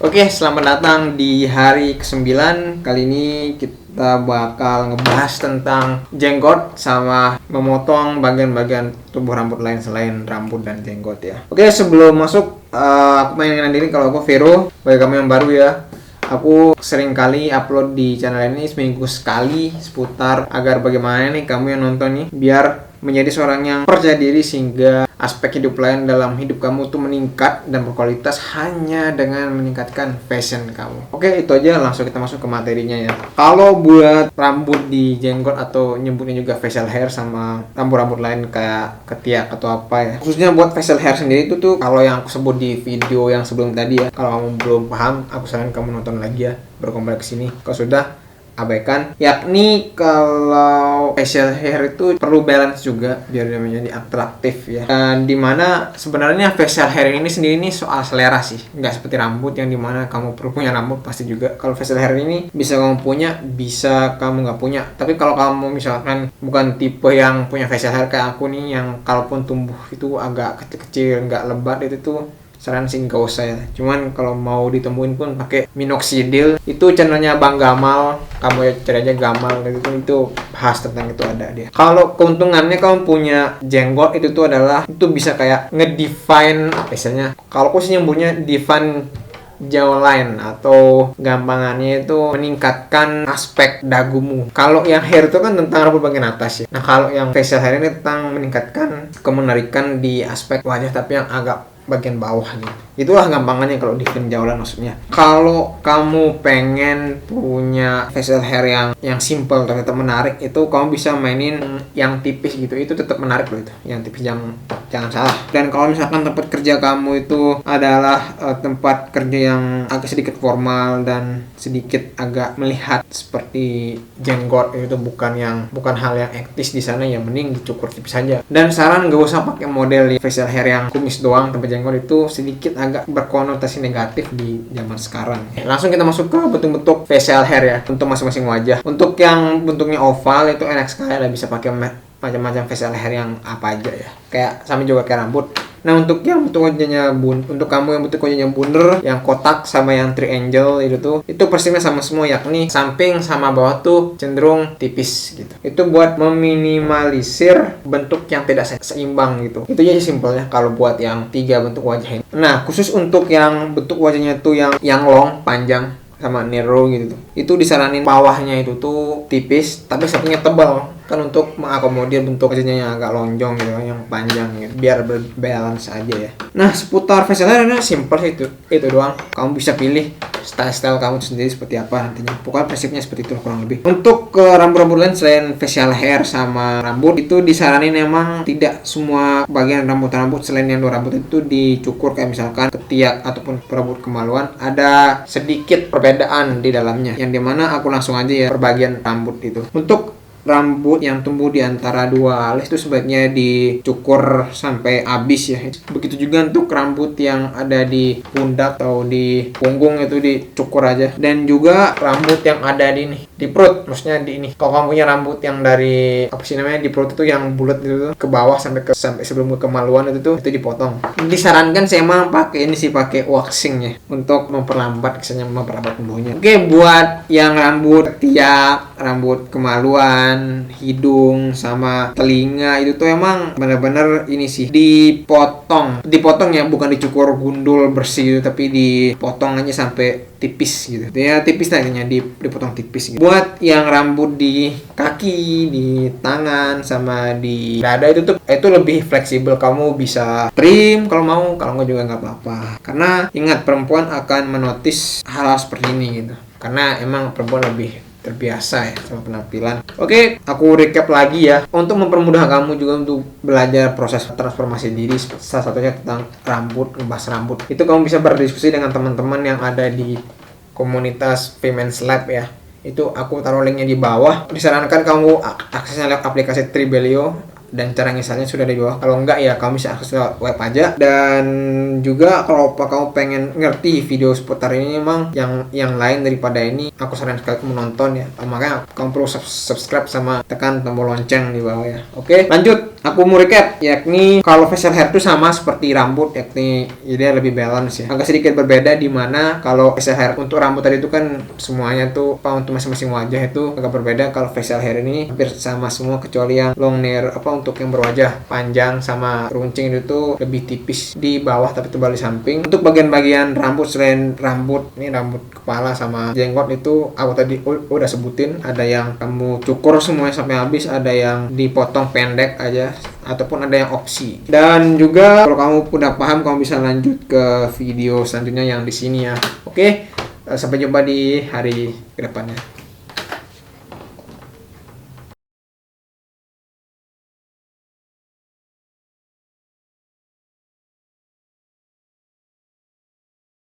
Oke, selamat datang di hari ke-9. Kali ini kita bakal ngebahas tentang jenggot sama memotong bagian-bagian tubuh rambut lain selain rambut dan jenggot ya. Oke, sebelum masuk, aku pengen kenalin diri kalau aku Vero. Bagi kamu yang baru ya, aku sering kali upload di channel ini seminggu sekali seputar agar bagaimana nih kamu yang nonton nih biar menjadi seorang yang percaya diri sehingga aspek hidup lain dalam hidup kamu tuh meningkat dan berkualitas hanya dengan meningkatkan fashion kamu. Oke, itu aja, langsung kita masuk ke materinya ya. Kalau buat rambut di jenggot atau nyebutnya juga facial hair sama rambut-rambut lain kayak ketiak atau apa ya. Khususnya buat facial hair sendiri itu tuh kalau yang aku sebut di video yang sebelum tadi ya. Kalau kamu belum paham, aku saran kamu nonton lagi ya, berkembang ke sini. Kalau sudah, abaikan. Yakni kalau facial hair itu perlu balance juga biar dia menjadi atraktif ya. Dan dimana sebenarnya facial hair ini sendiri ini soal selera sih, nggak seperti rambut yang dimana kamu perlu punya rambut pasti juga. Kalau facial hair ini bisa kamu punya, bisa kamu nggak punya. Tapi kalau kamu misalkan bukan tipe yang punya facial hair kayak aku nih, yang kalaupun tumbuh itu agak kecil-kecil, nggak lebat, itu tuh saran sih nggak usah ya. Cuman kalau mau ditemuin pun pakai minoxidil. Itu channelnya Bang Gamal, kamu ya cari aja Gamal, itu bahas tentang itu ada dia. Kalau keuntungannya kamu punya jenggot itu tuh adalah itu bisa kayak ngedefine misalnya. Kalau aku sih nyebutnya define jawline atau gampangannya itu meningkatkan aspek dagumu. Kalau yang hair itu kan tentang rambut bagian atas ya. Nah, kalau yang facial hair ini tentang meningkatkan kemenarikan di aspek wajah tapi yang agak bagian bawah gitu. Itulah gampangannya kalau define jawline maksudnya. Kalau kamu pengen punya facial hair yang simple tapi tetap menarik, itu kamu bisa mainin yang tipis gitu. Itu tetap menarik loh itu. Yang tipis jangan salah. Dan kalau misalkan tempat kerja kamu itu adalah tempat kerja yang agak sedikit formal dan sedikit agak melihat seperti jenggot, itu bukan hal yang etis di sana, ya mending dicukur tipis saja. Dan saran gak usah pakai model facial hair yang kumis doang tanpa jenggot, itu sedikit agak berkonotasi negatif di zaman sekarang. Langsung kita masuk ke bentuk-bentuk facial hair ya untuk masing-masing wajah. Untuk yang bentuknya oval itu enak sekali, bisa pakai macam-macam facial hair yang apa aja ya. Kayak sama juga kayak rambut. Nah, untuk yang bentuk wajahnya untuk kamu yang bentuk wajahnya bundar, yang kotak sama yang triangle itu persisnya sama semua, yakni samping sama bawah tuh cenderung tipis gitu. Itu buat meminimalisir bentuk yang tidak seimbang gitu. Itu aja simpel ya kalau buat yang 3 bentuk wajah ini. Nah, khusus untuk yang bentuk wajahnya tuh yang long, panjang sama narrow gitu tuh, itu disaranin bawahnya itu tuh tipis tapi sampingnya tebal, kan untuk mengakomodir bentuk wajahnya yang agak lonjong gitu, yang panjang gitu, biar berbalance aja ya. Nah, seputar facial hair ini simple sih, itu doang. Kamu bisa pilih style kamu sendiri seperti apa nantinya. Pokoknya prinsipnya seperti itu kurang lebih. Untuk rambut-rambut lain selain facial hair sama rambut, itu disaranin emang tidak semua bagian rambut selain yang dua rambut itu dicukur, kayak misalkan ketiak ataupun rambut kemaluan. Ada sedikit perbedaan di dalamnya, yang dimana aku langsung aja ya perbagian rambut itu. Untuk rambut yang tumbuh di antara dua alis itu sebaiknya dicukur sampai habis ya. Begitu juga untuk rambut yang ada di pundak atau di punggung, itu dicukur aja. Dan juga rambut yang ada di perut, maksudnya di ini. Kalau kamu punya rambut yang dari di perut itu yang bulat itu ke bawah sampai sebelum kemaluan itu dipotong. Disarankan saya emang pakai waxing ya untuk memperlambat tumbuhnya. Oke, buat yang rambut ketiak, rambut kemaluan, hidung sama telinga, itu tuh emang bener-bener ini sih dipotong ya, bukan dicukur gundul bersih gitu, tapi dipotong aja sampai tipis gitu ya, tipis tadinya dipotong tipis gitu. Buat yang rambut di kaki, di tangan sama di dada itu lebih fleksibel, kamu bisa trim kalau mau, kalau nggak juga nggak apa-apa, karena ingat perempuan akan menotis hal-hal seperti ini gitu, karena emang perempuan lebih terbiasa ya sama penampilan. Oke, aku recap lagi ya. Untuk mempermudah kamu juga untuk belajar proses transformasi diri, salah satunya tentang ngebahas rambut. Itu kamu bisa berdiskusi dengan teman-teman yang ada di komunitas Women's Lab ya. Itu aku taruh linknya di bawah. Disarankan kamu aksesnya lewat aplikasi Tribelio, dan cara nginstalnya sudah di bawah. Kalau enggak ya kamu bisa akses lewat web aja. Dan juga kalau kamu pengen ngerti video seputar ini, memang yang lain daripada ini, aku saran sekali kamu nonton ya. Makanya kamu perlu subscribe sama tekan tombol lonceng di bawah ya. Oke, lanjut. Aku mau recap, yakni kalau facial hair itu sama seperti rambut, yakni dia lebih balance ya. Agak sedikit berbeda di mana kalau facial hair untuk rambut tadi itu kan semuanya tuh untuk masing-masing wajah itu agak berbeda. Kalau facial hair ini hampir sama semua kecuali yang long hair untuk yang berwajah panjang sama runcing itu lebih tipis di bawah tapi tebal di samping. Untuk bagian-bagian rambut selain rambut, ini rambut kepala sama jenggot itu aku tadi udah sebutin, ada yang kamu cukur semuanya sampai habis, ada yang dipotong pendek aja, ataupun ada yang opsi. Dan juga kalau kamu udah paham, kamu bisa lanjut ke video selanjutnya yang di sini ya. Oke, sampai jumpa di hari kedepannya.